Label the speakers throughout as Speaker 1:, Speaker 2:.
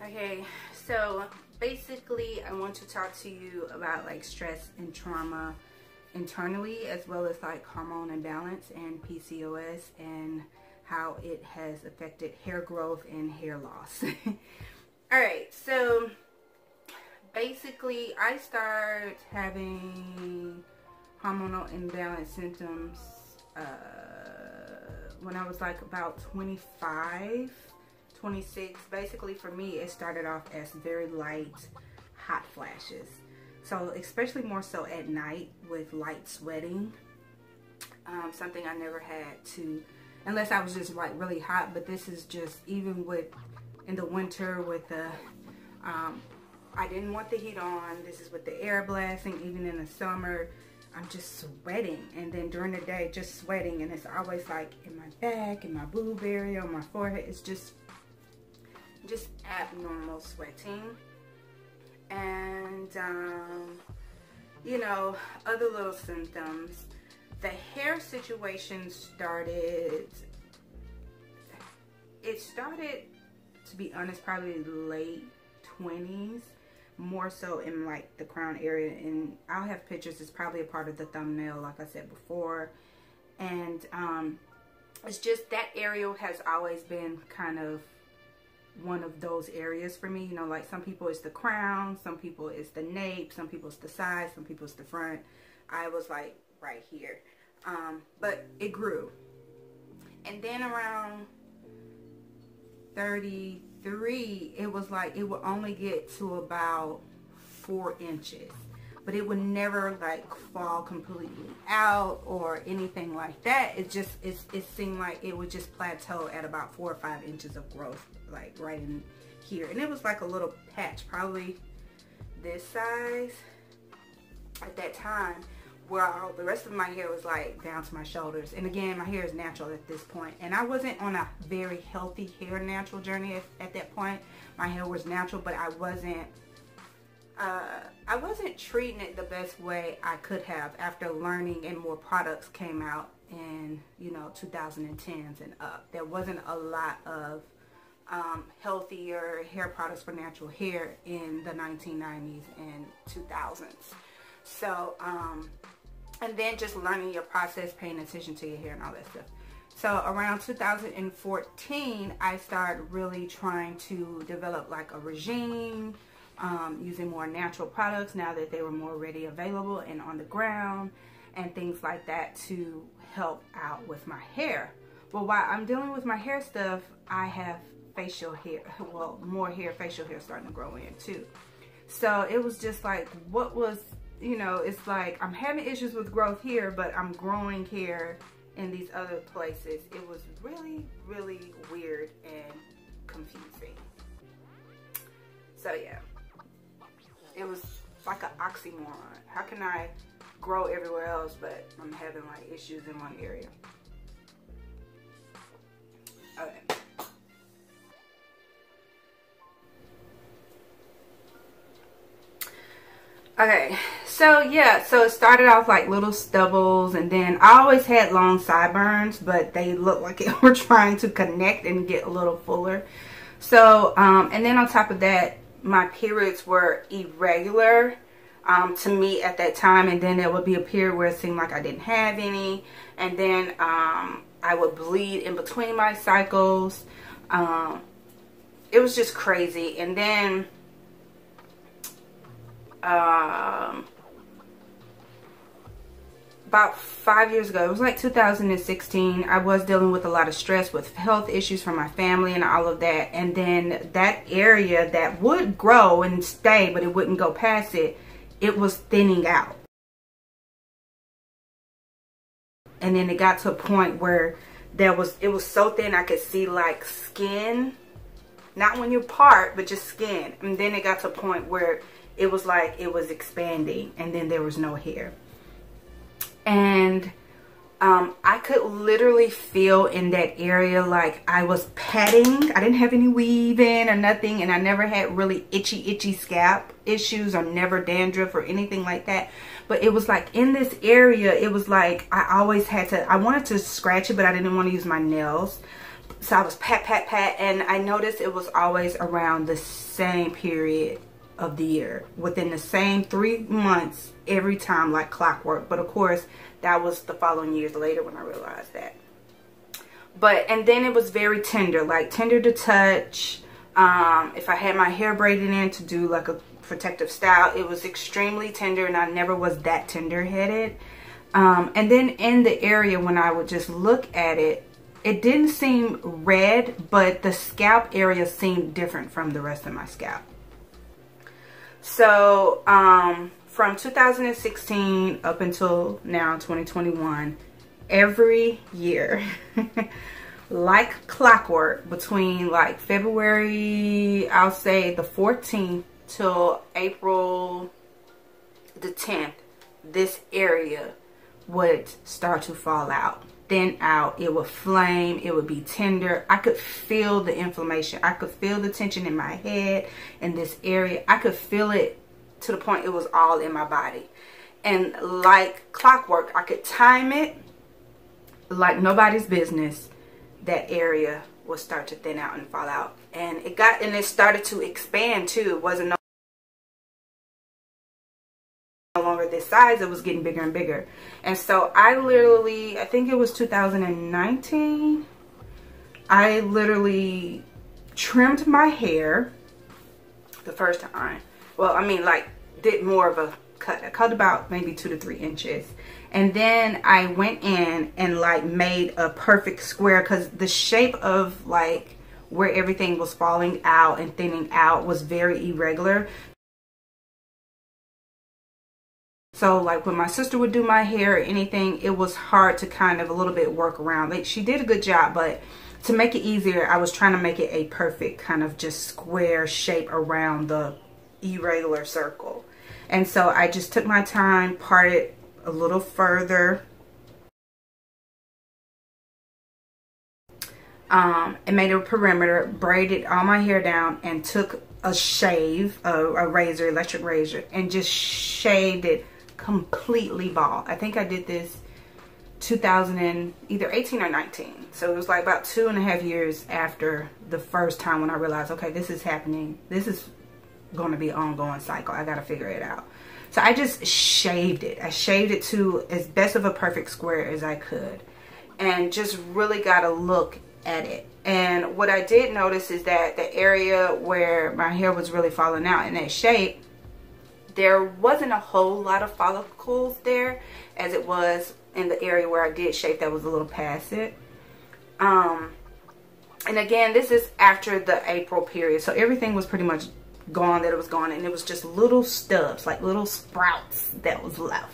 Speaker 1: Okay, so basically I want to talk to you about like stress and trauma internally, as well as like hormone imbalance and PCOS and how it has affected hair growth and hair loss. All right, so basically I started having hormonal imbalance symptoms when I was like about 25, 26. Basically for me it started off as very light hot flashes, so especially more so at night with light sweating, something I never had to, unless I was just like really hot. But this is just even with in the winter with the I didn't want the heat on. This is with the air blasting. Even in the summer I'm just sweating, and then during the day just sweating, and it's always like in my back, in my boob area, on my forehead. It's just abnormal sweating. And you know, other little symptoms. The hair situation started, to be honest, probably late 20s, more so in like the crown area, and I'll have pictures. It's probably a part of the thumbnail, like I said before. And it's just that area has always been kind of one of those areas for me. You know, like some people it's the crown, some people it's the nape, some people it's the side, some people it's the front. I was like right here, but it grew. And then around 33, it was like it would only get to about 4 inches, but it would never like fall completely out or anything like that. It just it seemed like it would just plateau at about 4 or 5 inches of growth, like right in here. And it was like a little patch, probably this size at that time, where the rest of my hair was like down to my shoulders. And again, my hair is natural at this point, and I wasn't on a very healthy hair natural journey at that point. My hair was natural, but I wasn't treating it the best way I could have after learning, and more products came out in, you know, 2010s and up. There wasn't a lot of healthier hair products for natural hair in the 1990s and 2000s. So and then just learning your process, paying attention to your hair and all that stuff. So around 2014, I started really trying to develop like a regime, using more natural products now that they were more ready available and on the ground, and things like that to help out with my hair. But while I'm dealing with my hair stuff, I have facial hair, well, more hair, facial hair starting to grow in too. So it was just like, what was, you know, it's like I'm having issues with growth here, but I'm growing hair in these other places. It was really, really weird and confusing. So yeah, it was like an oxymoron. How can I grow everywhere else, but I'm having like issues in one area? Okay. Okay, so yeah, so it started off like little stubbles, and then I always had long sideburns, but they looked like they were trying to connect and get a little fuller. So, and then on top of that, my periods were irregular to me at that time, and then there would be a period where it seemed like I didn't have any, and then I would bleed in between my cycles. It was just crazy. And then about 5 years ago, it was like 2016, I was dealing with a lot of stress with health issues from my family and all of that. And then that area that would grow and stay, but it wouldn't go past it, it was thinning out. And then it got to a point where it was so thin I could see like skin, not when you part, but just skin. And then it got to a point where it was like it was expanding, and then there was no hair. And I could literally feel in that area like I was patting. I didn't have any weave in or nothing, and I never had really itchy scalp issues, or never dandruff or anything like that. But it was like in this area, it was like I always had to, I wanted to scratch it, but I didn't want to use my nails. So I was pat, and I noticed it was always around the same period of the year, within the same 3 months every time, like clockwork. But of course, that was the following years later when I realized that. And then it was very tender, like tender to touch. If I had my hair braided in to do like a protective style, it was extremely tender, and I never was that tender headed. And then in the area, when I would just look at it, it didn't seem red, but the scalp area seemed different from the rest of my scalp. So from 2016 up until now, 2021, every year, like clockwork, between like February, I'll say the 14th till April the 10th, this area would start to fall out, thin out. It would flame, it would be tender. I could feel the inflammation. I could feel the tension in my head, in this area. I could feel it to the point it was all in my body. And like clockwork, I could time it like nobody's business. That area would start to thin out and fall out. And it started to expand too. It wasn't no longer this size, it was getting bigger and bigger. And so I think it was 2019, I literally trimmed my hair the first time. Well, I mean, like, did more of a cut. I cut about maybe 2 to 3 inches. And then I went in and like made a perfect square, because the shape of like where everything was falling out and thinning out was very irregular. So like when my sister would do my hair or anything, it was hard to kind of a little bit work around. Like, she did a good job, but to make it easier, I was trying to make it a perfect kind of just square shape around the irregular circle. And so I just took my time, parted a little further, and made a perimeter, braided all my hair down, and took a shave, a razor, electric razor, and just shaved it completely bald. I think I did this either 18 or 19. So it was like about 2.5 years after the first time when I realized, okay, this is happening. This is going to be an ongoing cycle. I got to figure it out. So I just shaved it. I shaved it to as best of a perfect square as I could, and just really got a look at it. And what I did notice is that the area where my hair was really falling out in that shape, there wasn't a whole lot of follicles there as it was in the area where I did shave that was a little past it. And again, this is after the April period, so everything was pretty much gone that it was gone, and it was just little stubs, like little sprouts that was left.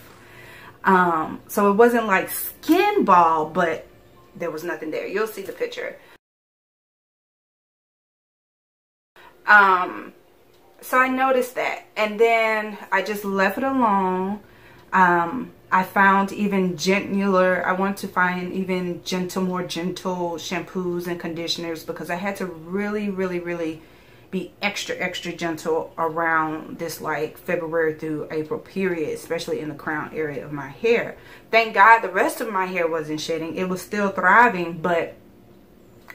Speaker 1: So it wasn't like skin bald, but there was nothing there. You'll see the picture. So I noticed that, and then I just left it alone. I found even gentler, I want to find even more gentle shampoos and conditioners, because I had to really be extra gentle around this like February through April period, especially in the crown area of my hair. Thank God the rest of my hair wasn't shedding. It was still thriving, but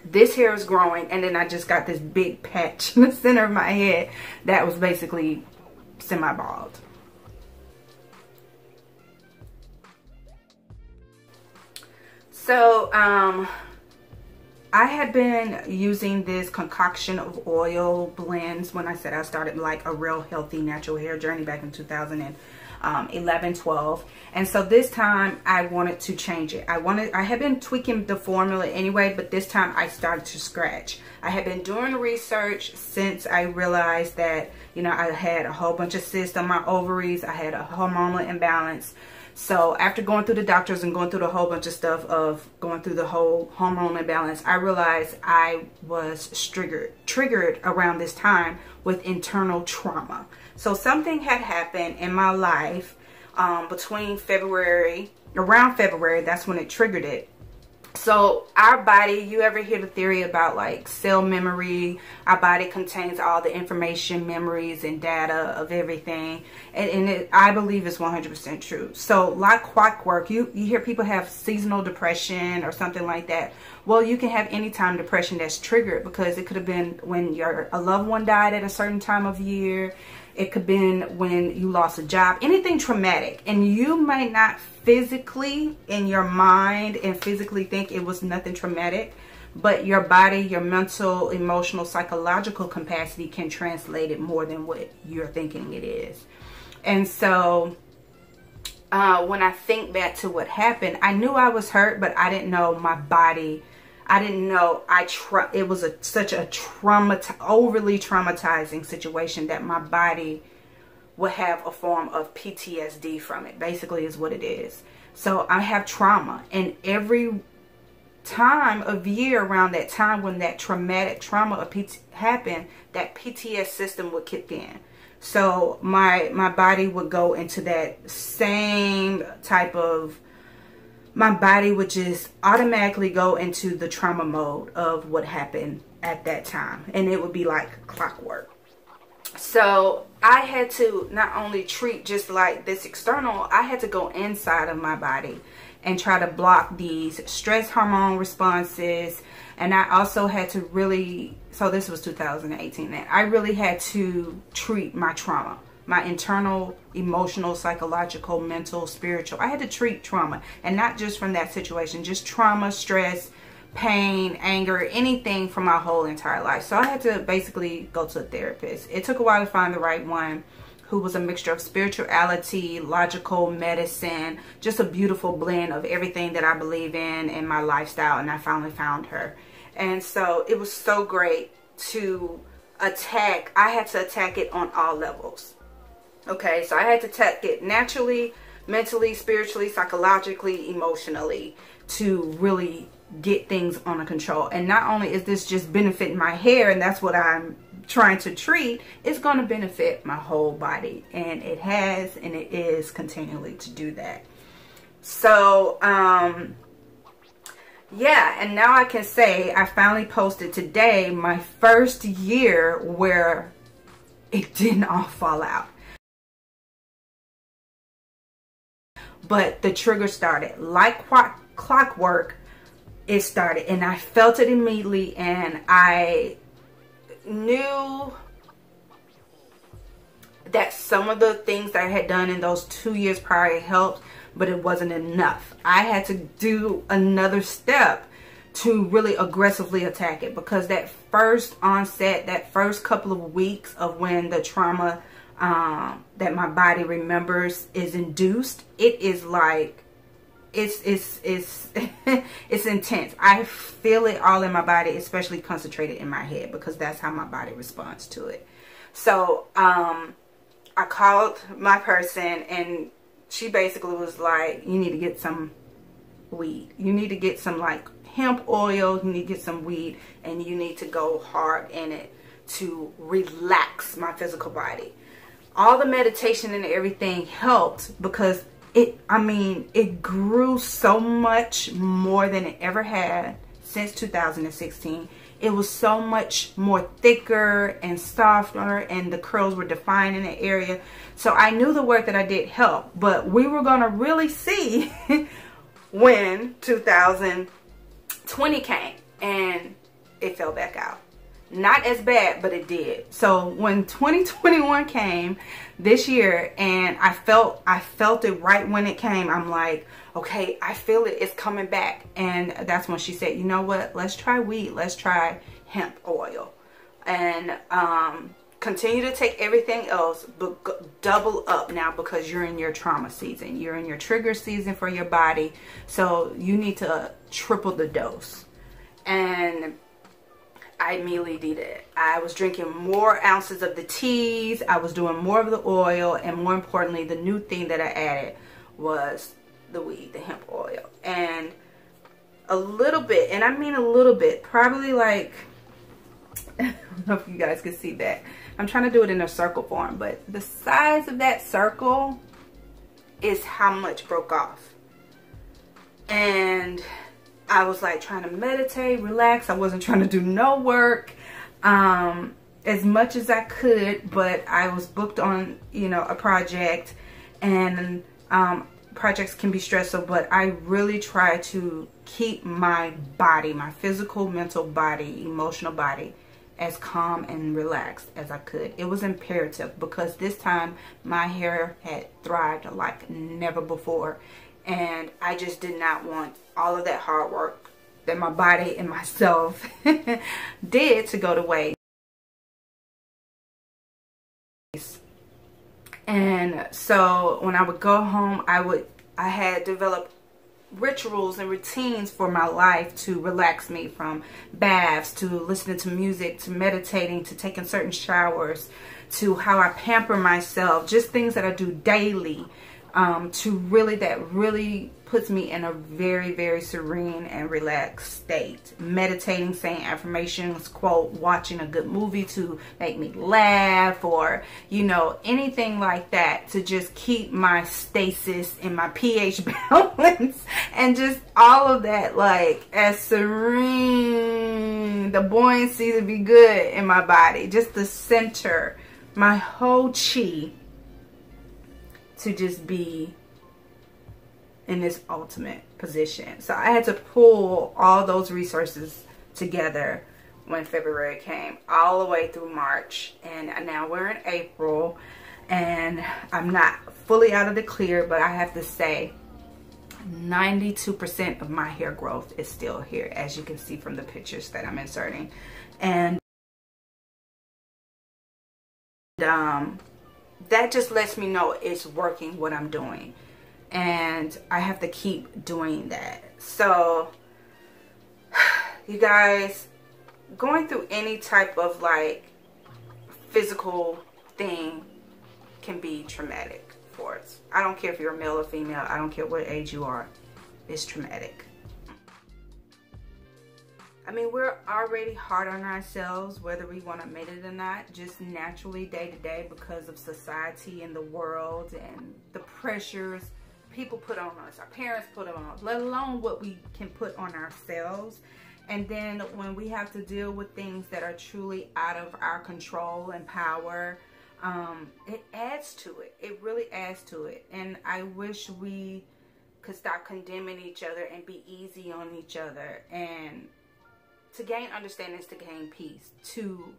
Speaker 1: this hair is growing, and then I just got this big patch in the center of my head that was basically semi-bald. So I had been using this concoction of oil blends when I said I started like a real healthy natural hair journey back in 2011-12, and so this time I wanted to change it. I had been tweaking the formula anyway, but this time I started to scratch. I had been doing research since I realized that, you know, I had a whole bunch of cysts on my ovaries. I had a hormonal imbalance. So after going through the doctors and going through the whole bunch of stuff of going through the whole hormonal imbalance, I realized I was triggered around this time with internal trauma. So something had happened in my life between around February, that's when it triggered it. So our body, you ever hear the theory about like cell memory? Our body contains all the information, memories, and data of everything. And I believe it's 100% true. So like clockwork, you hear people have seasonal depression or something like that. Well, you can have anytime depression that's triggered, because it could have been when a loved one died at a certain time of year. It could have been when you lost a job, anything traumatic. And you might not physically, in your mind and physically, think it was nothing traumatic, but your body, your mental, emotional, psychological capacity can translate it more than what you're thinking it is. And so when I think back to what happened, I knew I was hurt, but I didn't know my body. I didn't know it was such a overly traumatizing situation that my body would have a form of PTSD from it, basically is what it is. So I have trauma, and every time of year around that time when that traumatic trauma happened, that PTS system would kick in. So my body would go into that same type of, my body would just automatically go into the trauma mode of what happened at that time. And it would be like clockwork. So I had to not only treat just like this external, I had to go inside of my body and try to block these stress hormone responses. And I also had to really, so this was 2018, and I really had to treat my trauma, my internal, emotional, psychological, mental, spiritual. I had to treat trauma, and not just from that situation, just trauma, stress, pain, anger, anything from my whole entire life. So I had to basically go to a therapist. It took a while to find the right one, who was a mixture of spirituality, logical medicine, just a beautiful blend of everything that I believe in and my lifestyle. And I finally found her. And so it was so great to attack. I had to attack it on all levels. Okay, so I had to attack it naturally, mentally, spiritually, psychologically, emotionally, to really get things under control. And not only is this just benefiting my hair, and that's what I'm trying to treat, it's going to benefit my whole body, and it has, and it is continually to do that. So yeah, and now I can say I finally posted today my first year where it didn't all fall out. But the trigger started like clockwork. It started, and I felt it immediately, and I knew that some of the things that I had done in those 2 years prior helped, but it wasn't enough. I had to do another step to really aggressively attack it, because that first onset, that first couple of weeks of when the trauma that my body remembers is induced, it is like, it's it's intense. I feel it all in my body, especially concentrated in my head, because that's how my body responds to it. So I called my person, and she basically was like, you need to get some weed. You need to get some like hemp oil. You need to get some weed, and you need to go hard in it to relax my physical body. All the meditation and everything helped, because it grew so much more than it ever had since 2016. It was so much more thicker and softer, and the curls were defined in the area. So I knew the work that I did helped, but we were going to really see when 2020 came, and it fell back out. Not as bad, but it did. So when 2021 came this year, and I felt it right when it came, I'm like, okay, I feel it, it's coming back. And that's when she said, you know what, let's try weed, let's try hemp oil, and continue to take everything else, but double up now, because you're in your trauma season, you're in your trigger season for your body, so you need to triple the dose. And I immediately did it. I was drinking more ounces of the teas, I was doing more of the oil, and more importantly, the new thing that I added was the weed, the hemp oil. And a little bit, and I mean a little bit, probably like, I don't know if you guys can see that. I'm trying to do it in a circle form, but the size of that circle is how much broke off. And I was like trying to meditate, relax. I wasn't trying to do no work as much as I could, but I was booked on, you know, a project, and projects can be stressful, but I really try to keep my body, my physical, mental body, emotional body, as calm and relaxed as I could. It was imperative because this time my hair had thrived like never before, and I just did not want all of that hard work that my body and myself did to go to waste. And so when I would go home, I had developed rituals and routines for my life to relax me, from baths to listening to music to meditating to taking certain showers to how I pamper myself, just things that I do daily that really puts me in a very, very serene and relaxed state. Meditating, saying affirmations, quote, watching a good movie to make me laugh, or, you know, anything like that to just keep my stasis and my pH balance and just all of that, like, as serene, the buoyancy to be good in my body, just the center, my whole chi to just be in this ultimate position. So I had to pull all those resources together when February came, all the way through March, and now we're in April, and I'm not fully out of the clear, but I have to say 92% of my hair growth is still here, as you can see from the pictures that I'm inserting. And that just lets me know it's working, what I'm doing, and I have to keep doing that. So you guys, going through any type of like physical thing can be traumatic for us. I don't care if you're a male or female, I don't care what age you are, it's traumatic. I mean, we're already hard on ourselves, whether we want to admit it or not, just naturally day to day, because of society and the world and the pressures people put on us, our parents put on us, let alone what we can put on ourselves. And then when we have to deal with things that are truly out of our control and power, it adds to it. It really adds to it. And I wish we could stop condemning each other and be easy on each other. And to gain understanding is to gain peace. To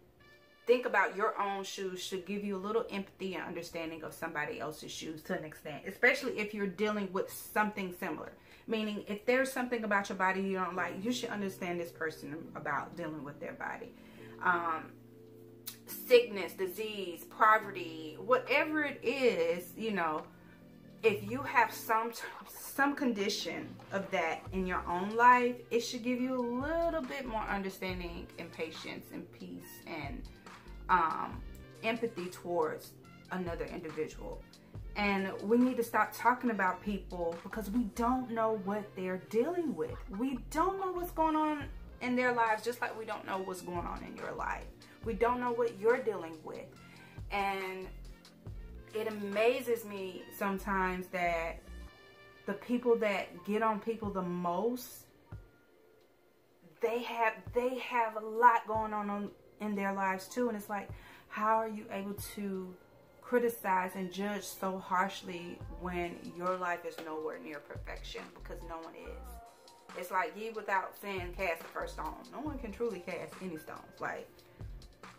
Speaker 1: think about your own shoes should give you a little empathy and understanding of somebody else's shoes to an extent, especially if you're dealing with something similar. Meaning, if there's something about your body you don't like, you should understand this person about dealing with their body. Sickness, disease, poverty, whatever it is, you know, if you have some condition of that in your own life, it should give you a little bit more understanding and patience and peace and empathy towards another individual. And we need to stop talking about people because we don't know what they're dealing with. We don't know what's going on in their lives, just like we don't know what's going on in your life. We don't know what you're dealing with. And it amazes me sometimes that the people that get on people the most, they have a lot going on in their lives too. And it's like, how are you able to criticize and judge so harshly when your life is nowhere near perfection? Because no one is. It's like, ye without sin cast the first stone. No one can truly cast any stones. Like,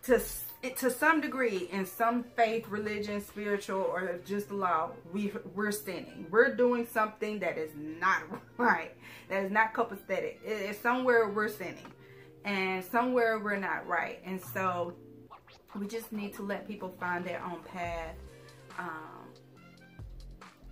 Speaker 1: to some degree, in some faith, religion, spiritual, or just law, we're sinning. We're doing something that is not right. That is not copacetic. It's somewhere we're sinning, and somewhere we're not right. And so we just need to let people find their own path,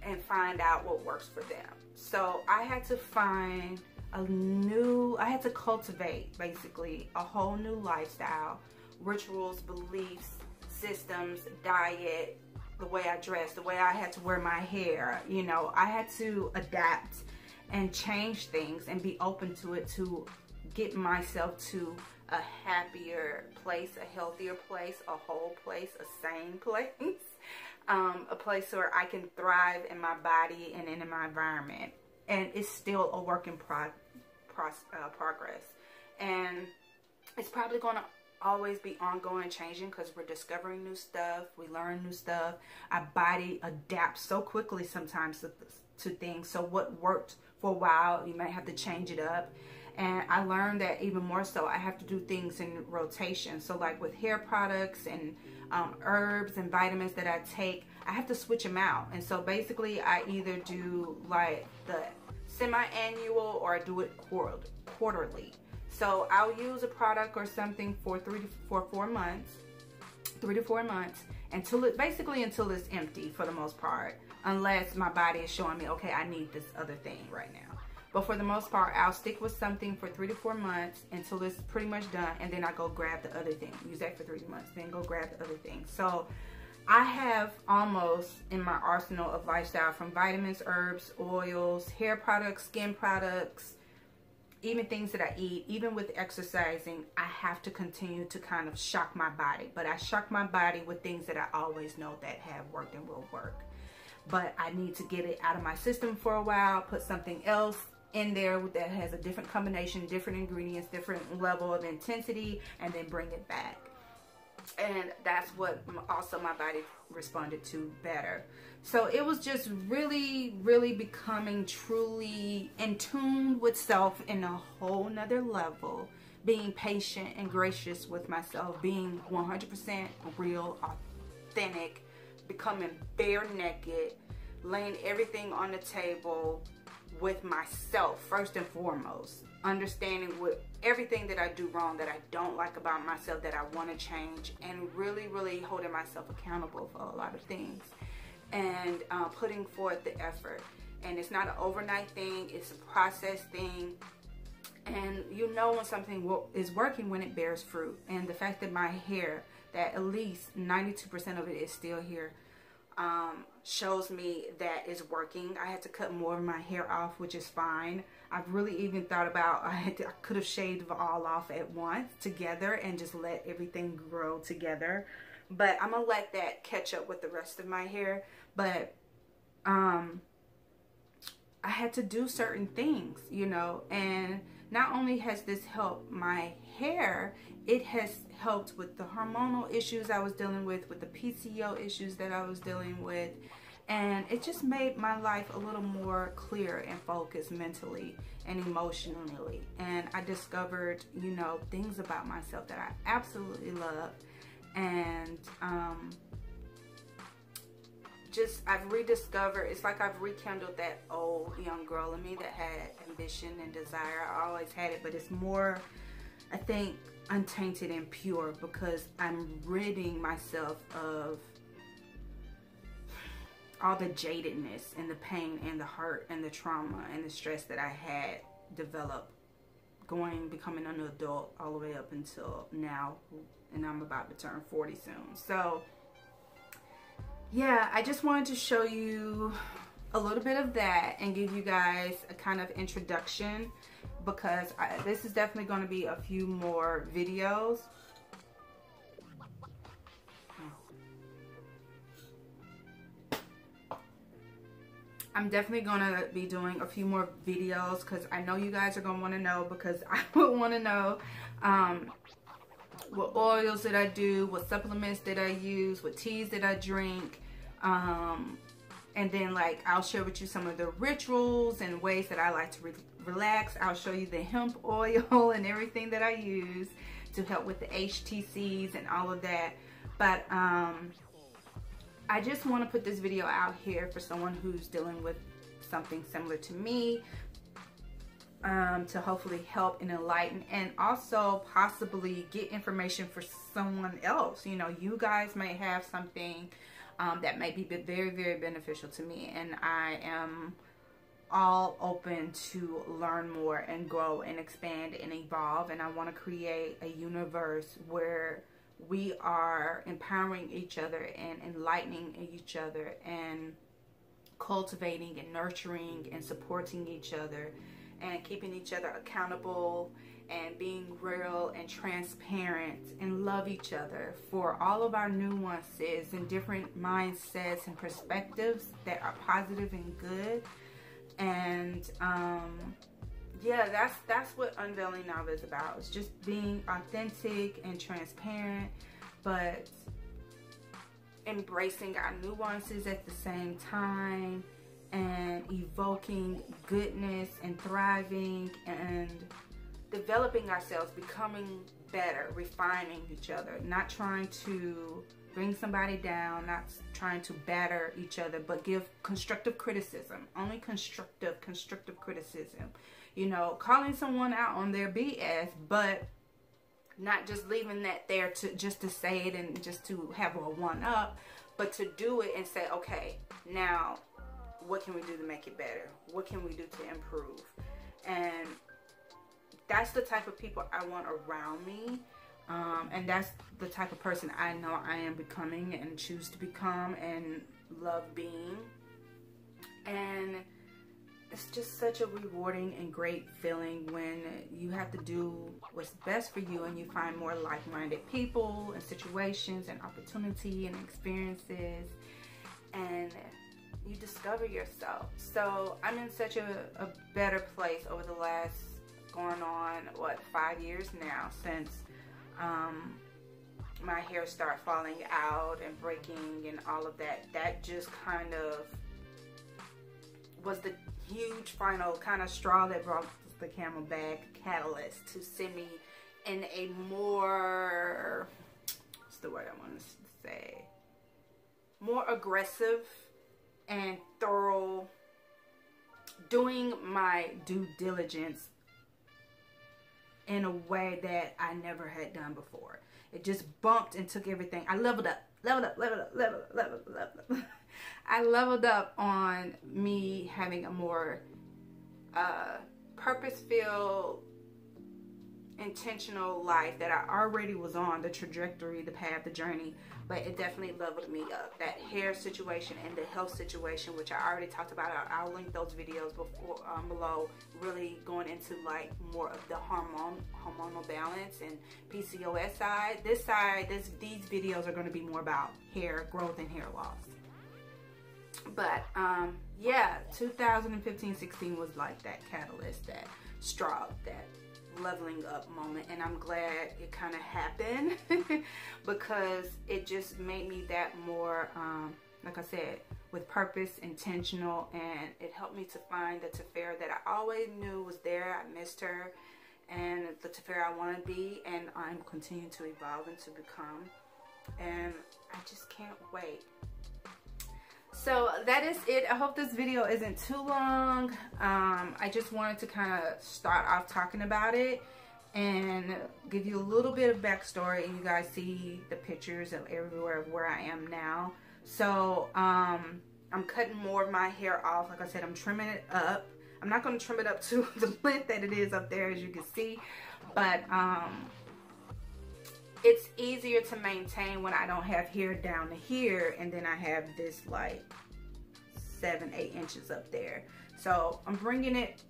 Speaker 1: and find out what works for them. So I had to find I had to cultivate basically a whole new lifestyle, rituals, beliefs, systems, diet, the way I dress, the way I had to wear my hair. You know, I had to adapt and change things and be open to it to get myself to a happier place, a healthier place, a whole place, a sane place, a place where I can thrive in my body and in my environment. And it's still a work in progress. And it's probably going to always be ongoing, changing, because we're discovering new stuff, we learn new stuff. Our body adapts so quickly sometimes to things. So what worked for a while, you might have to change it up. And I learned that even more so, I have to do things in rotation. So like with hair products and herbs and vitamins that I take, I have to switch them out. And so basically I either do like the semi-annual or I do it quarterly. So I'll use a product or something for 3 to 4 months, until it's empty for the most part, unless my body is showing me, okay, I need this other thing right now. But for the most part, I'll stick with something for 3 to 4 months until it's pretty much done, and then I go grab the other thing. Use that for 3 months, then go grab the other thing. So I have almost in my arsenal of lifestyle, from vitamins, herbs, oils, hair products, skin products, even things that I eat. Even with exercising, I have to continue to kind of shock my body. But I shock my body with things that I always know that have worked and will work. But I need to get it out of my system for a while, put something else in there that has a different combination, different ingredients, different level of intensity, and then bring it back. And that's what also my body responded to better. So it was just really, really becoming truly in tune with self in a whole nother level, being patient and gracious with myself, being 100% real, authentic, becoming bare naked, laying everything on the table with myself first and foremost, understanding what everything that I do wrong, that I don't like about myself, that I want to change, and really, really holding myself accountable for a lot of things, and putting forth the effort. And it's not an overnight thing, it's a process thing. And you know when something is working when it bears fruit. And the fact that my hair, that at least 92% of it is still here, shows me that it's working. I had to cut more of my hair off, which is fine. I've really even thought about, I could have shaved it all off at once together and just let everything grow together. But I'm gonna let that catch up with the rest of my hair. But I had to do certain things, you know, and not only has this helped my hair, it has helped with the hormonal issues I was dealing with the PCO issues that I was dealing with. And it just made my life a little more clear and focused mentally and emotionally. And I discovered, you know, things about myself that I absolutely love. And I've rediscovered, it's like I've rekindled that old young girl in me that had ambition and desire. I always had it, but it's more, I think, untainted and pure, because I'm ridding myself of all the jadedness and the pain and the hurt and the trauma and the stress that I had developed becoming an adult all the way up until now, and I'm about to turn 40 soon. So yeah, I just wanted to show you a little bit of that and give you guys a kind of introduction, because this is definitely going to be a few more videos. I'm definitely going to be doing a few more videos, because I know you guys are going to want to know, because I would want to know what oils did I do, what supplements did I use, what teas did I drink, and then like I'll share with you some of the rituals and ways that I like to relax. I'll show you the hemp oil and everything that I use to help with the HTCs and all of that. But I just want to put this video out here for someone who's dealing with something similar to me, to hopefully help and enlighten, and also possibly get information for someone else. You know, you guys may have something that may be very, very beneficial to me, and I am all open to learn more and grow and expand and evolve. And I want to create a universe where we are empowering each other and enlightening each other and cultivating and nurturing and supporting each other and keeping each other accountable and being real and transparent, and love each other for all of our nuances and different mindsets and perspectives that are positive and good. And yeah, that's what unveiling Naava is about. It's just being authentic and transparent, but embracing our nuances at the same time, and evoking goodness and thriving and developing ourselves, becoming better, refining each other, not trying to bring somebody down, not trying to batter each other, but give constructive criticism. Only constructive criticism. You know, calling someone out on their BS, but not just leaving that there to just to say it and just to have a one-up, but to do it and say, okay, now what can we do to make it better? What can we do to improve? And that's the type of people I want around me. And that's the type of person I know I am becoming and choose to become and love being. And it's just such a rewarding and great feeling when you have to do what's best for you and you find more like-minded people and situations and opportunity and experiences, and you discover yourself. So I'm in such a better place over the last going on, what, 5 years now since my hair started falling out and breaking and all of that. That just kind of was the huge final kind of straw that brought the camelback catalyst to send me in a more, what's the word I want to say, more aggressive and thorough, doing my due diligence in a way that I never had done before. It just bumped and took everything. I leveled up. I leveled up on me having a more purpose-filled, intentional life that I already was on, the trajectory, the path, the journey, but it definitely leveled me up. That hair situation and the health situation, which I already talked about, I'll link those videos before below, really going into like more of the hormonal balance and PCOS side. These videos are going to be more about hair growth and hair loss. But yeah, 2015-16 was like that catalyst, that straw, that leveling up moment, and I'm glad it kind of happened because it just made me that more, like I said, with purpose, intentional, and it helped me to find the Tefera that I always knew was there. I missed her, and the Tefera I want to be, and I'm continuing to evolve and to become, and I just can't wait. So that is it. I hope this video isn't too long. I just wanted to kind of start off talking about it and give you a little bit of backstory, and you guys see the pictures of everywhere of where I am now. So I'm cutting more of my hair off. Like I said, I'm trimming it up. I'm not going to trim it up to the length that it is up there, as you can see, but it's easier to maintain when I don't have hair down to here, and then I have this like 7-8 inches up there. So I'm bringing it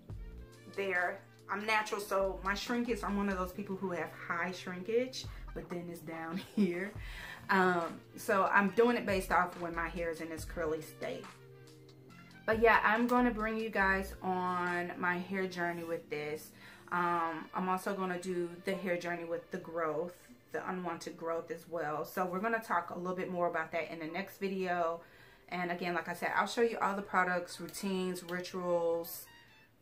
Speaker 1: there. I'm natural, so my shrinkage, I'm one of those people who have high shrinkage, but then it's down here. So I'm doing it based off when my hair is in this curly state. But yeah, I'm going to bring you guys on my hair journey with this. I'm also going to do the hair journey with the growth, the unwanted growth as well. So we're going to talk a little bit more about that in the next video. And again, like I said, I'll show you all the products, routines, rituals,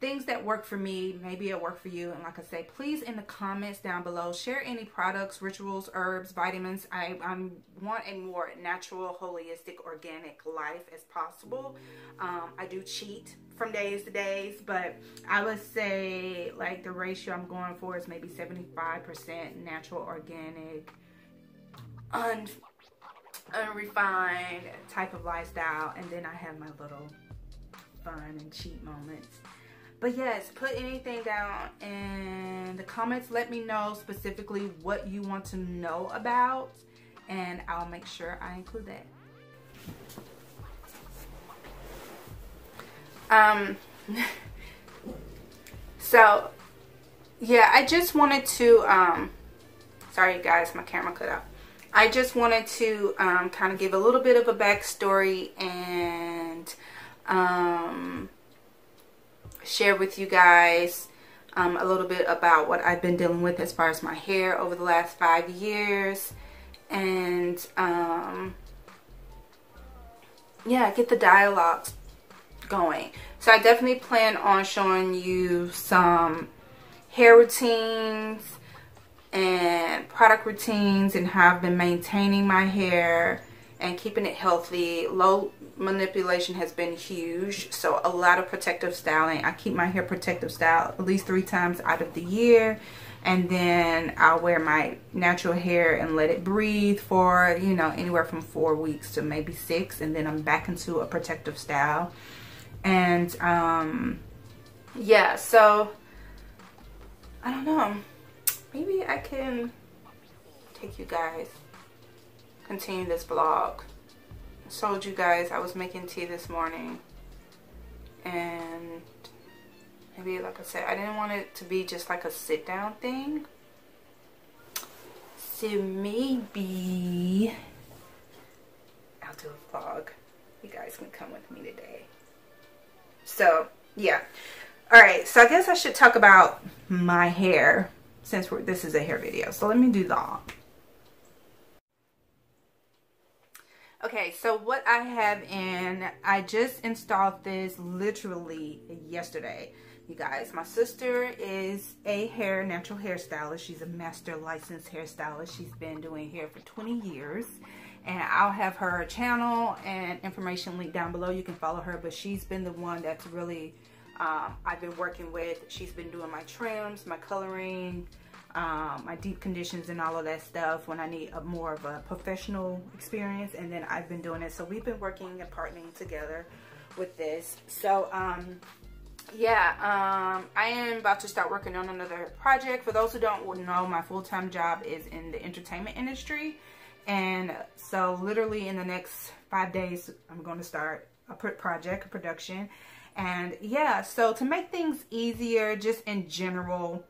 Speaker 1: things that work for me. Maybe it'll work for you. And like I say, please in the comments down below, share any products, rituals, herbs, vitamins. I want a more natural, holistic, organic life as possible. I do cheat from days to days, but I would say like the ratio I'm going for is maybe 75% natural, organic, unrefined type of lifestyle, and then I have my little fun and cheat moments. But yes, put anything down in the comments. Let me know specifically what you want to know about, and I'll make sure I include that. So yeah, I just wanted to sorry guys, my camera cut out. I just wanted to kind of give a little bit of a backstory and share with you guys a little bit about what I've been dealing with as far as my hair over the last 5 years, and yeah, get the dialogue going. So I definitely plan on showing you some hair routines and product routines and how I've been maintaining my hair and keeping it healthy. Low manipulation has been huge, so a lot of protective styling. I keep my hair protective style at least 3 times out of the year, and then I'll wear my natural hair and let it breathe for, you know, anywhere from 4 weeks to maybe 6, and then I'm back into a protective style. And yeah, so I don't know, maybe I can take you guys, continue this vlog. I told you guys I was making tea this morning, and maybe, like I said, I didn't want it to be just like a sit down thing, so maybe I'll do a vlog. You guys can come with me today. So yeah, all right, so I guess I should talk about my hair since this is a hair video. So let me do that. Okay, so what I have in, I just installed this literally yesterday, you guys. My sister is a natural hairstylist. She's a master licensed hairstylist. She's been doing hair for 20 years. And I'll have her channel and information linked down below. You can follow her, but she's been the one that's really, I've been working with. She's been doing my trims, my coloring, my deep conditions and all of that stuff when I need more of a professional experience, and then I've been doing it. So we've been working and partnering together with this. So yeah, I am about to start working on another project. For those who don't know, my full-time job is in the entertainment industry, and so literally in the next 5 days I'm going to start a production. And yeah, so to make things easier, just in general,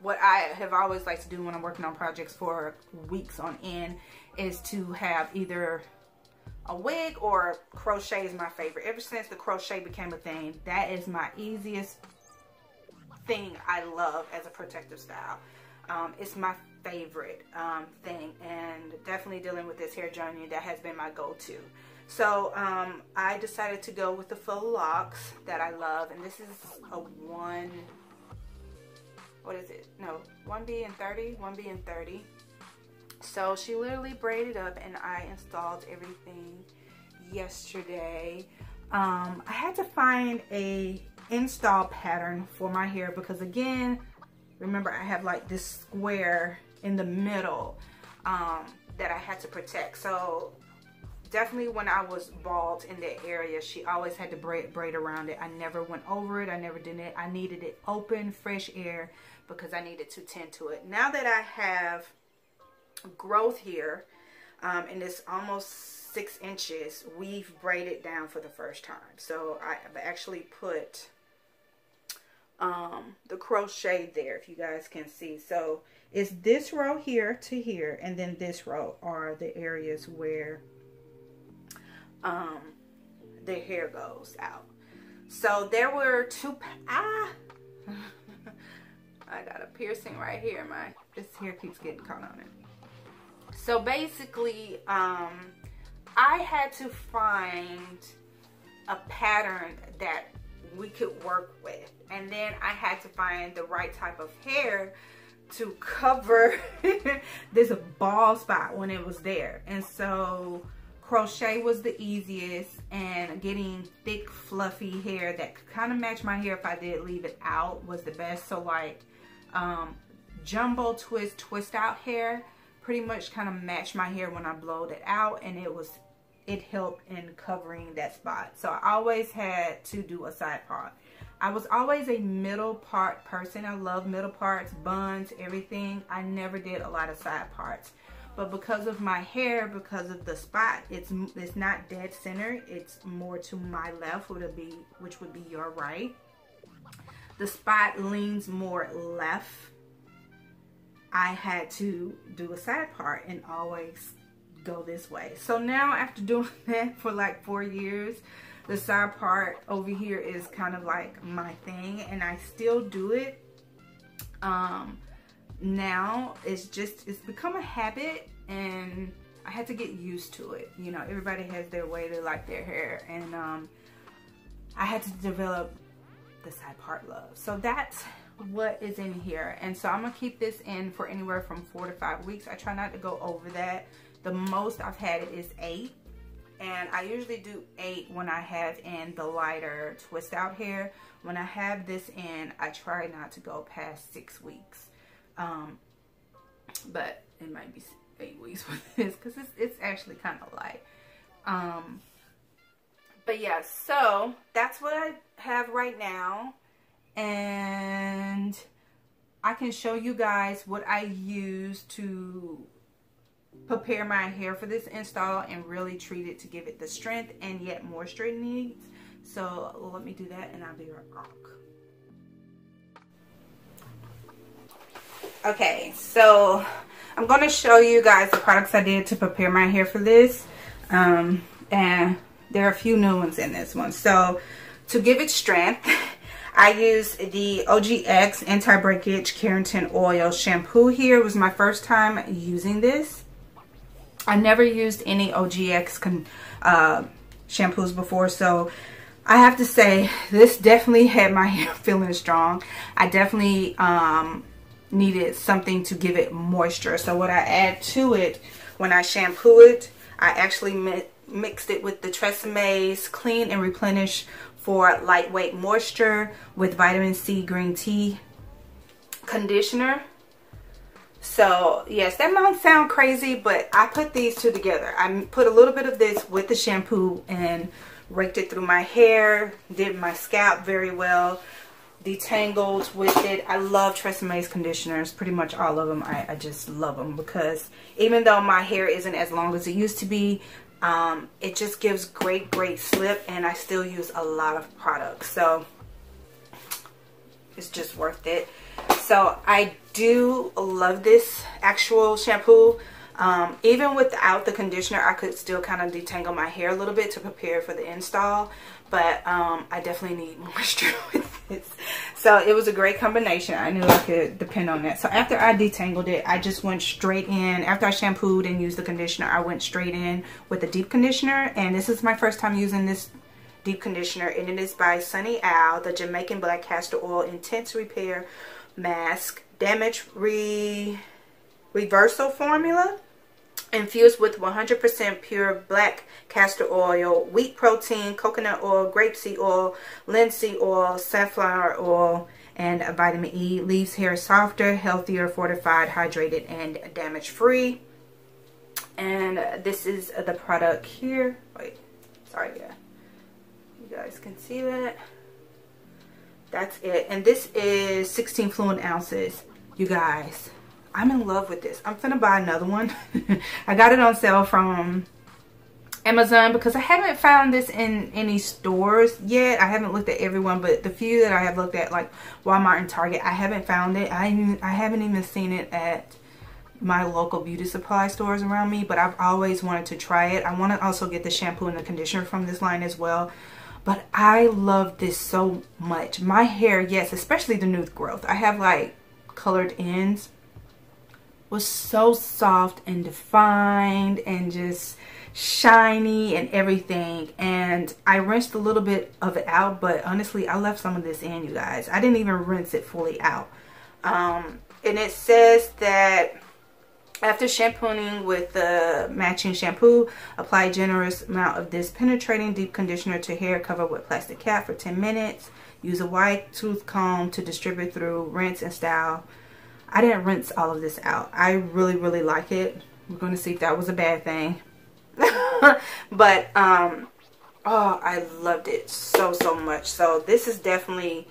Speaker 1: what I have always liked to do when I'm working on projects for weeks on end is to have either a wig or crochet is my favorite. Ever since the crochet became a thing, that is my easiest thing I love as a protective style. It's my favorite thing, and definitely dealing with this hair journey, that has been my go-to. So I decided to go with the faux locks that I love, and this is a 1B and 30. So she literally braided up, and I installed everything yesterday. I had to find a install pattern for my hair because, again, remember I have like this square in the middle that I had to protect. So definitely when I was bald in that area, she always had to braid around it. I never went over it. I never did it. I needed it open, fresh air, because I needed to tend to it. Now that I have growth here, and it's almost 6 inches, we've braided down for the first time. So I've actually put the crochet there, if you guys can see. So it's this row here to here, and then this row are the areas where the hair goes out. So there were I got a piercing right here. This hair keeps getting caught on it. So basically, I had to find a pattern that we could work with, and then I had to find the right type of hair to cover this bald spot when it was there. And so crochet was the easiest, and getting thick fluffy hair that could kind of match my hair if I did leave it out was the best. So like jumbo twist out hair pretty much kind of matched my hair when I blowed it out, and it helped in covering that spot. So I always had to do a side part. I was always a middle part person. I love middle parts, buns, everything. I never did a lot of side parts. But because of my hair, because of the spot, it's not dead center. It's more to my left, which would be your right. The spot leans more left. I had to do a side part and always go this way. So now, after doing that for like 4 years, the side part over here is kind of like my thing, and I still do it. Now it's become a habit, and I had to get used to it. You know, everybody has their way they like their hair, and I had to develop the side part love. So that's what is in here, and so I'm gonna keep this in for anywhere from 4 to 5 weeks. I try not to go over that. The most I've had it is 8, and I usually do 8 when I have in the lighter twist out hair. When I have this in, I try not to go past 6 weeks, but it might be 8 weeks with this because it's actually kind of light. But yeah, so that's what I have right now, and I can show you guys what I use to prepare my hair for this install and really treat it to give it the strength and yet moisture it needs. So let me do that, and I'll be right back. Okay, so I'm going to show you guys the products I did to prepare my hair for this, and there are a few new ones in this one. So to give it strength, I used the OGX Anti-Breakage Keratin Oil shampoo here. It was my first time using this. I never used any OGX shampoos before, so I have to say this definitely had my hair feeling strong. I definitely needed something to give it moisture. So what I add to it when I shampoo it, I actually mixed it with the TRESsemme's Clean and Replenish for lightweight moisture with vitamin C green tea conditioner. So yes, that might sound crazy, but I put these two together. I put a little bit of this with the shampoo and raked it through my hair, did my scalp very well, detangled with it. I love TRESsemme's conditioners, pretty much all of them. I just love them because even though my hair isn't as long as it used to be, it just gives great slip, and I still use a lot of products, so it's just worth it. So I do love this actual shampoo. Even without the conditioner, I could still kind of detangle my hair a little bit to prepare for the install, but I definitely need moisture with this. So it was a great combination. I knew I could depend on that. So after I detangled it, I just went straight in. After I shampooed and used the conditioner, I went straight in with the deep conditioner, and this is my first time using this deep conditioner, and it is by Sunny Owl, the Jamaican Black Castor Oil Intense Repair Mask Damage Reversal Formula, infused with 100% pure black castor oil, wheat protein, coconut oil, grapeseed oil, linseed oil, sunflower oil, and vitamin E. Leaves hair softer, healthier, fortified, hydrated, and damage free. And this is the product here. Wait, sorry, yeah, you guys can see that. That's it, and this is 16 fluid ounces. You guys, I'm in love with this. I'm finna buy another one. I got it on sale from Amazon because I haven't found this in any stores yet. I haven't looked at everyone, but the few that I have looked at, like Walmart and Target, I haven't found it. I haven't even seen it at my local beauty supply stores around me, but I've always wanted to try it. I want to also get the shampoo and the conditioner from this line as well. But I love this so much. My hair, yes, especially the new growth, I have like colored ends, was so soft and defined and just shiny and everything. And I rinsed a little bit of it out, but honestly, I left some of this in, you guys. I didn't even rinse it fully out. And it says that after shampooing with the matching shampoo, apply a generous amount of this penetrating deep conditioner to hair, cover with plastic cap for 10 minutes. Use a wide tooth comb to distribute through, rinse and style. I didn't rinse all of this out. I really like it. We're going to see if that was a bad thing. But, oh, I loved it so much. So this is definitely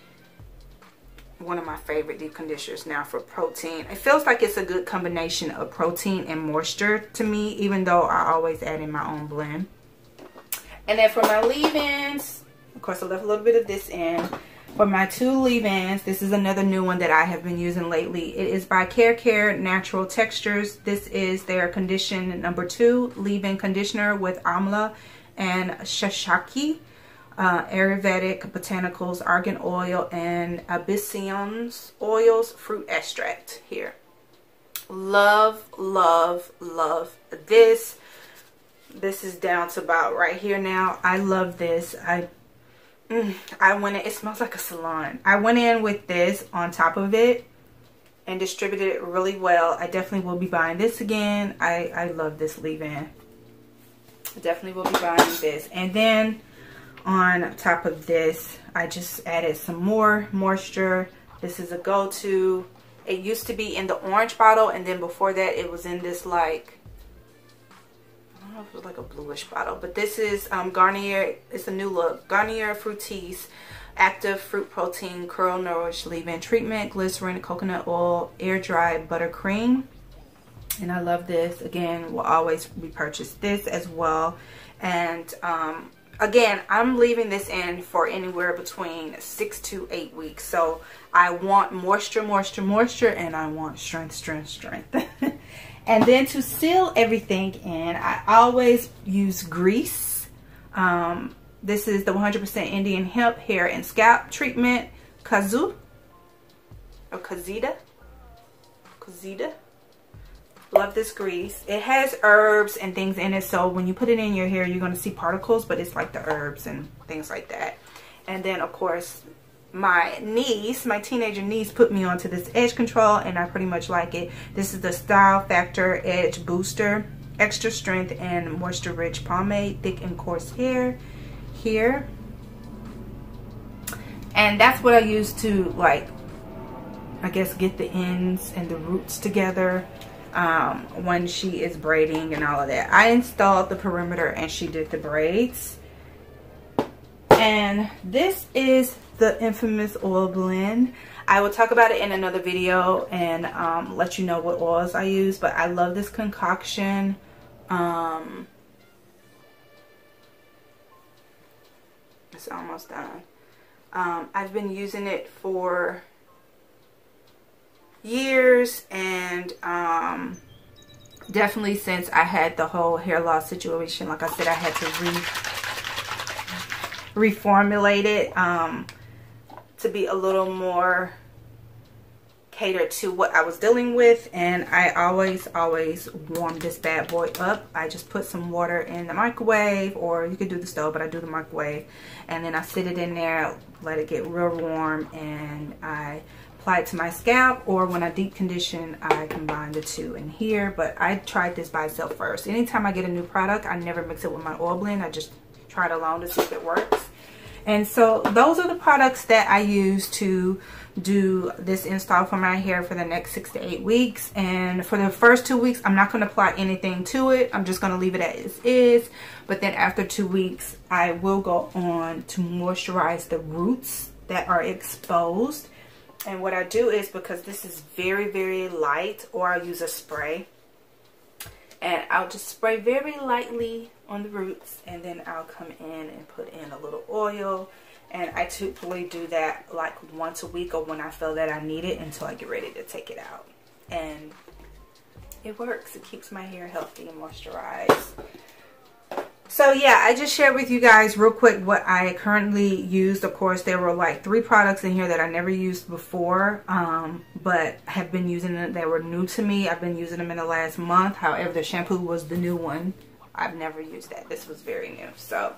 Speaker 1: one of my favorite deep conditioners now for protein. It feels like it's a good combination of protein and moisture to me, even though I always add in my own blend. And then for my leave-ins, of course I left a little bit of this in. For my 2 leave-ins, this is another new one that I have been using lately. It is by KeraCare Natural Textures. This is their condition number 2 leave-in conditioner with amla and shashaki. Ayurvedic botanicals, argan oil, and abyssinians oils, fruit extract here. Love, love, love this. This is down to about right here now. I love this. I went in, it smells like a salon. I went in with this on top of it and distributed it really well. I definitely will be buying this again. I love this leave-in. I definitely will be buying this. And then on top of this, I just added some more moisture. This is a go-to. It used to be in the orange bottle, and then before that it was in this, like, I don't know if it was like a bluish bottle, but this is Garnier. It's a new look. Garnier Fructis Active Fruit Protein Curl Nourish Leave-In Treatment, Glycerin, Coconut Oil, Air Dried Buttercream. And I love this. Again, will always repurchase this as well. And again, I'm leaving this in for anywhere between 6 to 8 weeks. So I want moisture, moisture, moisture, and I want strength, strength, strength. And then to seal everything in, I always use grease. This is the 100% Indian hemp hair and scalp treatment, KUZA or KUZA. Love this grease. It has herbs and things in it, so when you put it in your hair, you're going to see particles, but it's like the herbs and things like that. And then, of course, my niece, my teenager niece, put me onto this edge control, and I pretty much like it. This is the Style Factor Edge Booster, extra strength and moisture rich pomade, thick and coarse hair here. And that's what I use to, like, I guess, get the ends and the roots together when she is braiding and all of that. I installed the perimeter and she did the braids. And this is the infamous oil blend. I will talk about it in another video and let you know what oils I use, but I love this concoction. It's almost done. I've been using it for years, and definitely since I had the whole hair loss situation. Like I said, I had to reformulate it to be a little more catered to what I was dealing with. And I always warm this bad boy up. I just put some water in the microwave, or you could do the stove, but I do the microwave, and then I sit it in there, let it get real warm, and I apply it to my scalp, or when I deep condition, I combine the two in here. But I tried this by itself first. Anytime I get a new product, I never mix it with my oil blend. I just try it alone to see if it works. And so those are the products that I use to do this install for my hair for the next 6 to 8 weeks. And for the first 2 weeks, I'm not going to apply anything to it. I'm just going to leave it as is. But then after 2 weeks, I will go on to moisturize the roots that are exposed. And what I do is, because this is very, very light, or I'll use a spray, and I'll just spray very lightly on the roots, and then I'll come in and put in a little oil. And I typically do that like once a week, or when I feel that I need it, until I get ready to take it out. And it works. It keeps my hair healthy and moisturized. So yeah, I just shared with you guys real quick what I currently used. Of course, there were like 3 products in here that I never used before, but have been using them. They were new to me. I've been using them in the last month. However, the shampoo was the new one. I've never used that. This was very new. So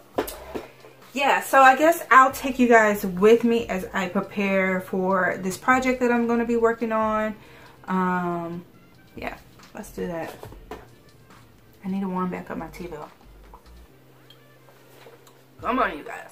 Speaker 1: yeah, so I guess I'll take you guys with me as I prepare for this project that I'm going to be working on. Yeah, let's do that. I need to warm back up my tea though. Come on, you guys.